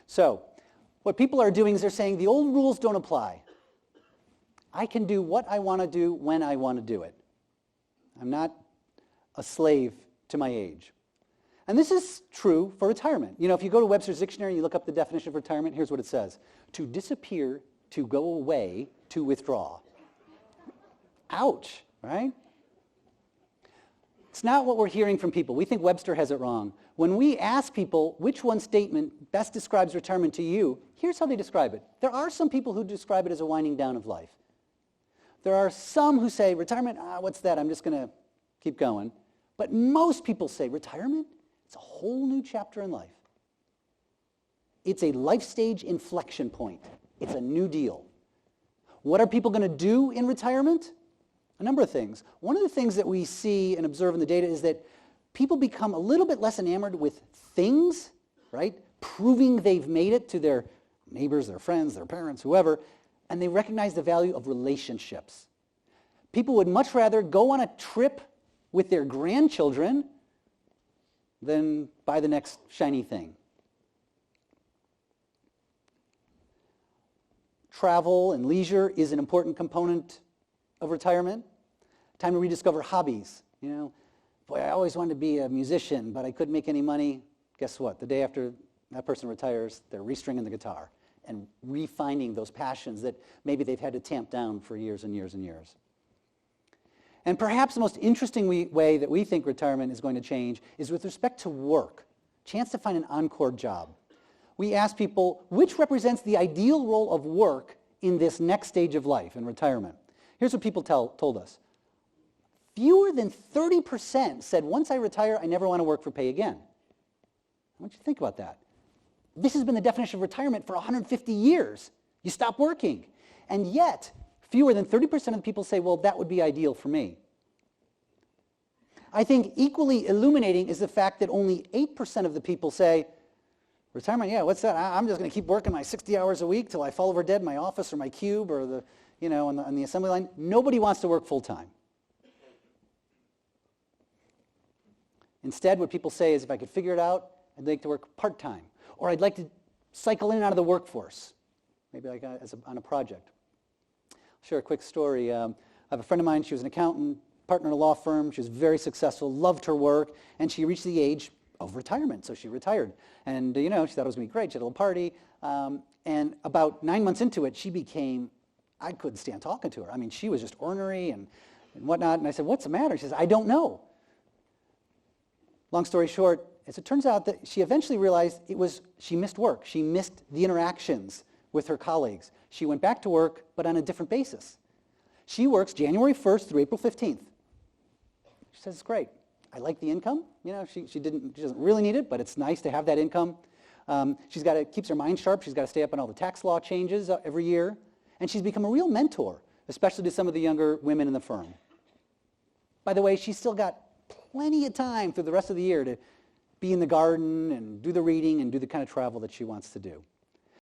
So what people are doing is they're saying the old rules don't apply. I can do what I want to do when I want to do it. I'm not a slave to my age. And this is true for retirement. You know, if you go to Webster's dictionary and you look up the definition of retirement, here's what it says. To disappear, to go away, to withdraw. Ouch, right? It's not what we're hearing from people. We think Webster has it wrong. When we ask people which one statement best describes retirement to you, here's how they describe it. There are some people who describe it as a winding down of life. There are some who say, retirement, what's that? I'm just going to keep going. But most people say, retirement, it's a whole new chapter in life. It's a life stage inflection point. It's a new deal. What are people going to do in retirement? A number of things. One of the things that we see and observe in the data is that people become a little bit less enamored with things, right? Proving they've made it to their neighbors, their friends, their parents, whoever, and they recognize the value of relationships. People would much rather go on a trip with their grandchildren than buy the next shiny thing. Travel and leisure is an important component of retirement. Time to rediscover hobbies. You know, boy, I always wanted to be a musician, but I couldn't make any money. Guess what? The day after that person retires, they're restringing the guitar and refining those passions that maybe they've had to tamp down for years and years and years. And perhaps the most interesting way that we think retirement is going to change is with respect to work. Chance to find an encore job. We ask people, which represents the ideal role of work in this next stage of life, in retirement? Here's what people told us. Fewer than 30% said, once I retire, I never want to work for pay again. I want you to think about that. This has been the definition of retirement for 150 years. You stop working. And yet, fewer than 30% of the people say, well, that would be ideal for me. I think equally illuminating is the fact that only 8% of the people say, retirement, yeah, what's that? I'm just going to keep working my 60 hours a week till I fall over dead in my office or my cube or the, you know, on the assembly line. Nobody wants to work full time. Instead, what people say is, if I could figure it out, I'd like to work part-time. Or I'd like to cycle in and out of the workforce, maybe like on a project. I'll share a quick story. I have a friend of mine, she was an accountant, partner in a law firm. She was very successful, loved her work, and she reached the age of retirement, so she retired. And you know, she thought it was going to be great. She had a little party. And about 9 months into it, she became, I couldn't stand talking to her. I mean, she was just ornery and whatnot. And I said, what's the matter? She says, I don't know. Long story short, as it turns out that she eventually realized she missed work. She missed the interactions with her colleagues. She went back to work, but on a different basis. She works January 1st through April 15th. She says, it's great. I like the income. You know, she doesn't really need it, but it's nice to have that income. Keeps her mind sharp. She's got to stay up on all the tax law changes every year. And she's become a real mentor, especially to some of the younger women in the firm. By the way, she's still got plenty of time through the rest of the year to be in the garden and do the reading and do the kind of travel that she wants to do.